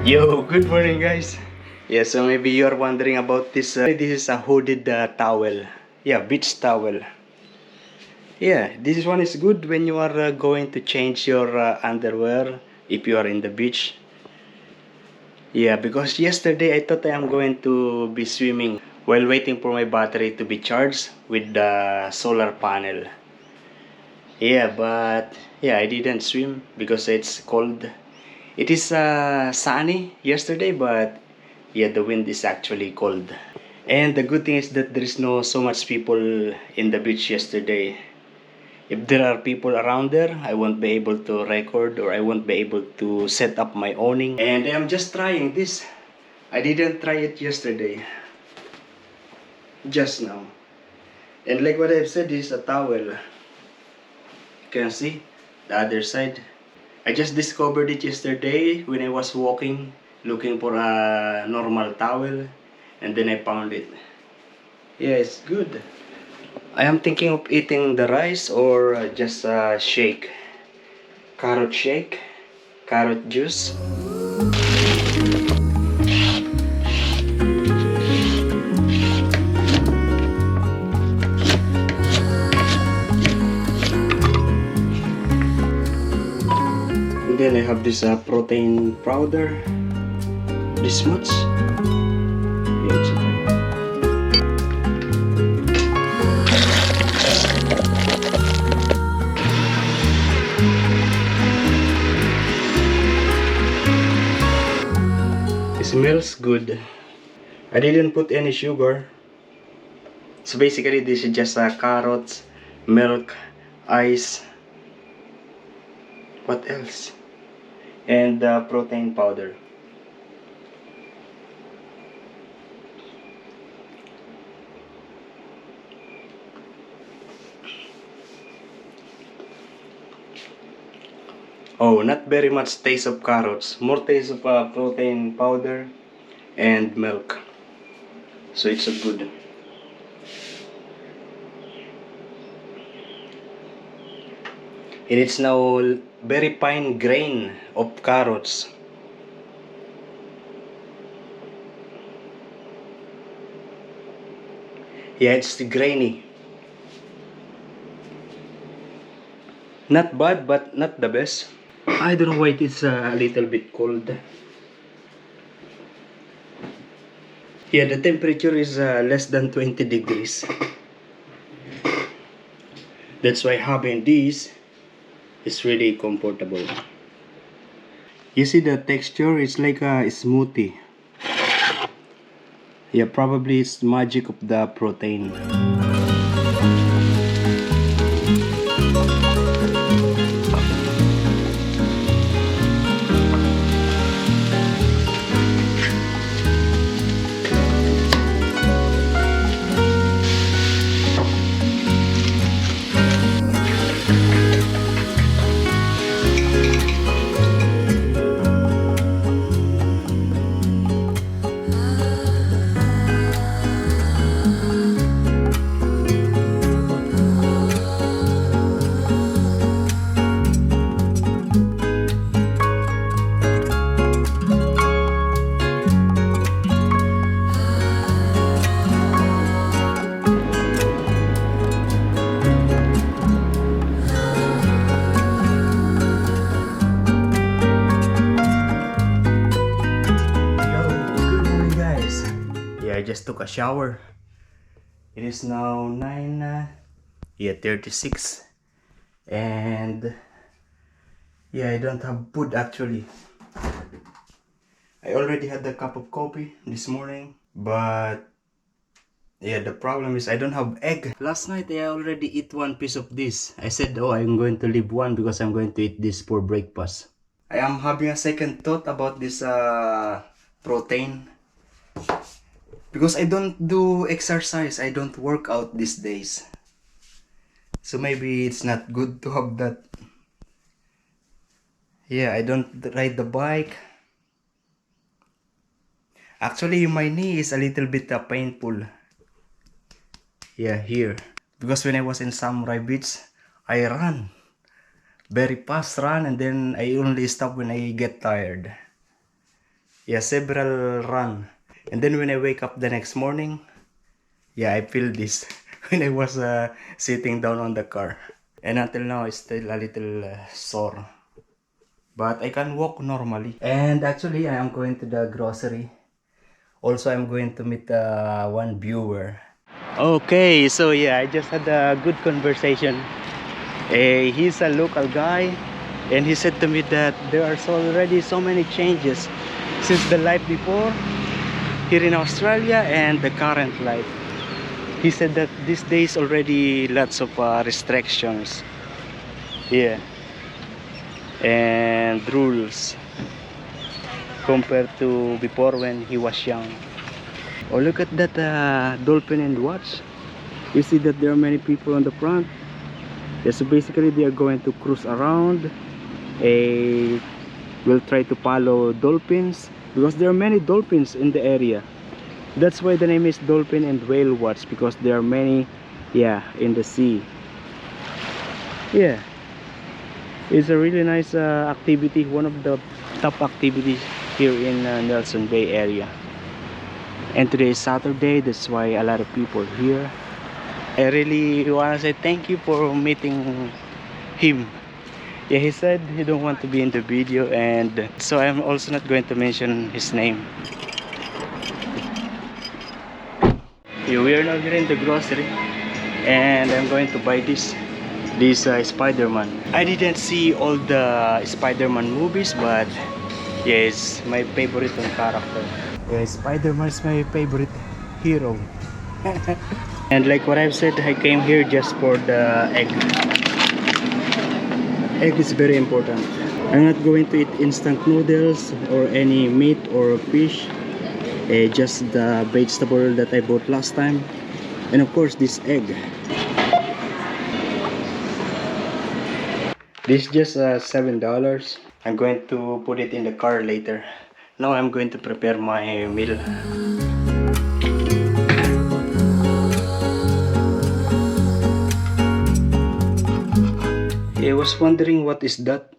Yo, good morning guys. Yeah, so maybe you're wondering about this. This is a hooded towel. Yeah, beach towel. Yeah, this one is good when you are going to change your underwear if you are in the beach. Yeah, because yesterday I thought I am going to be swimming while waiting for my battery to be charged with the solar panel. Yeah, but yeah, I didn't swim because it's cold. It is sunny yesterday, but yeah, the wind is actually cold. And the good thing is that there is no so much people in the beach yesterday. If there are people around there, I won't be able to record or I won't be able to set up my awning. And I'm just trying this. I didn't try it yesterday. Just now. And like what I've said, this is a towel. You can see the other side. I just discovered it yesterday when I was walking looking for a normal towel, and then I found it. Yeah, it's good. I am thinking of eating the rice or just a shake. Shake, carrot juice. And then I have this protein powder. This much. Yeah, it's okay. It smells good. I didn't put any sugar. So basically this is just carrots, milk, ice. What else? And protein powder. Oh, not very much taste of carrots. More taste of protein powder and milk. So it's a good. And it's now very fine grain of carrots. Yeah, it's grainy. Not bad, but not the best. I don't know why it's a little bit cold. Yeah, the temperature is less than 20 degrees. That's why having this is really comfortable. You see the texture, it's like a smoothie. Yeah, probably it's magic of the protein. I just took a shower. It is now 9:36 and yeah, I don't have food actually. I already had a cup of coffee this morning, but yeah, the problem is I don't have egg. Last night I already eat one piece of this. I said, oh, I'm going to leave one because I'm going to eat this for breakfast. I am having a second thought about this protein. Because I don't do exercise, I don't work out these days. So maybe it's not good to have that. Yeah, I don't ride the bike. Actually, my knee is a little bit painful. Yeah, here. Because when I was in Samurai Beach, I ran. Very fast run and then I only stop when I get tired. yeah, several run. And then when I wake up the next morning, yeah, I feel this when I was sitting down on the car. And until now, it's still a little sore. But I can walk normally. And actually, I am going to the grocery. Also, I'm going to meet one viewer. Okay, so yeah, I just had a good conversation. He's a local guy, and he said to me that there are already so many changes since the life before here in Australia and the current life. He said that these days already lots of restrictions, yeah, and rules compared to before when he was young. Oh, look at that dolphin and watch. You see that there are many people on the front. Yeah, so basically they are going to cruise around. Will try to follow dolphins because there are many dolphins in the area. That's why the name is Dolphin and Whale Watch, because there are many, yeah, in the sea. Yeah, it's a really nice activity, one of the top activities here in Nelson Bay area. And today is Saturday, that's why a lot of people here. I really want to say thank you for meeting him. Yeah, he said he don't want to be in the video, and so I'm also not going to mention his name. Yeah, we are now here in the grocery, and I'm going to buy this Spider-Man. I didn't see all the Spider-Man movies, but yeah, it's my favorite character. Yeah, Spider-Man is my favorite hero. And like what I've said, I came here just for the egg. Egg is very important. I'm not going to eat instant noodles or any meat or fish. Just the vegetable that I bought last time. And of course this egg. This is just $7. I'm going to put it in the car later. Now I'm going to prepare my meal. I was wondering what is that.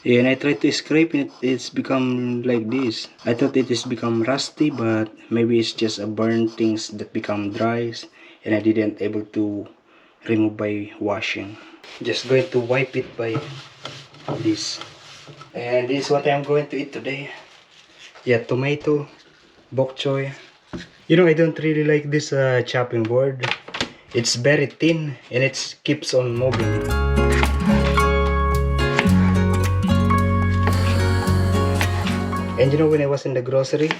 Yeah, and I tried to scrape it, it's become like this. I thought it is become rusty, but maybe it's just a burn things that become dry, and I didn't able to remove by washing. Just going to wipe it by this. And this is what I'm going to eat today. Yeah, tomato, bok choy. You know, I don't really like this chopping board. It's very thin and it keeps on moving. And you know, when I was in the grocery,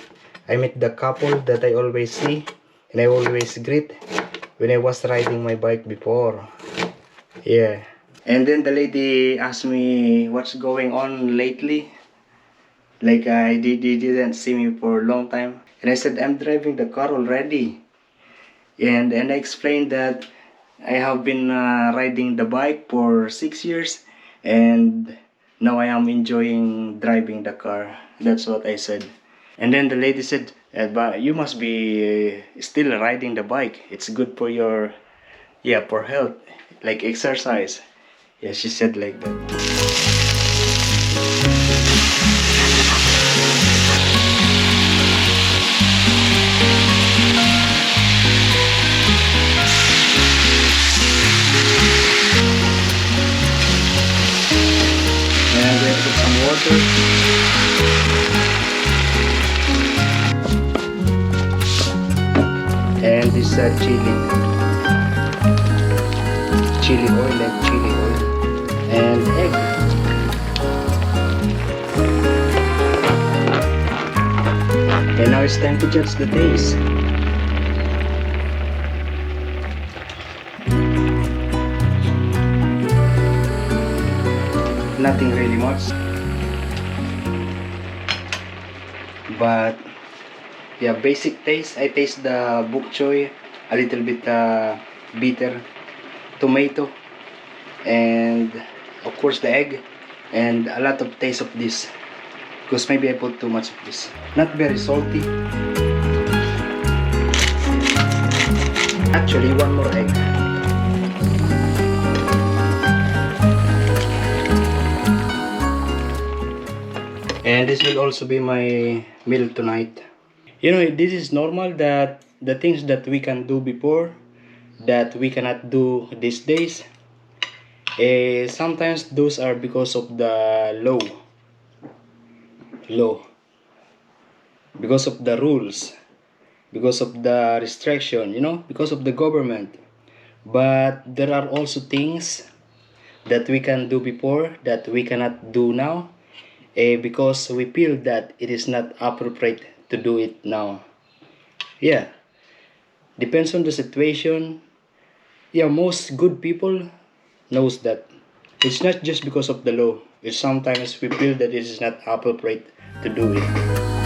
I met the couple that I always see and I always greet when I was riding my bike before. Yeah. And then the lady asked me what's going on lately. Like I didn't see me for a long time. And I said, I'm driving the car already. And I explained that I have been riding the bike for 6 years. And now I am enjoying driving the car. That's what I said. And then the lady said, but you must be still riding the bike. It's good for your, yeah, for health, like exercise. Yeah, she said like that. And this chili oil, like chili oil, and egg. And now it's time to judge the taste. Nothing really much, but yeah, basic taste. I taste the bok choy, a little bit bitter, tomato, and of course the egg, and a lot of taste of this, because maybe I put too much of this. Not very salty. Actually, one more egg. And this will also be my meal tonight. You know, this is normal that the things that we can do before that we cannot do these days, sometimes those are because of the law, because of the rules, because of the restriction, you know, because of the government. But there are also things that we can do before that we cannot do now, because we feel that it is not appropriate to do it now. Yeah, depends on the situation. Yeah, most good people knows that it's not just because of the law. It's sometimes we feel that it is not appropriate to do it.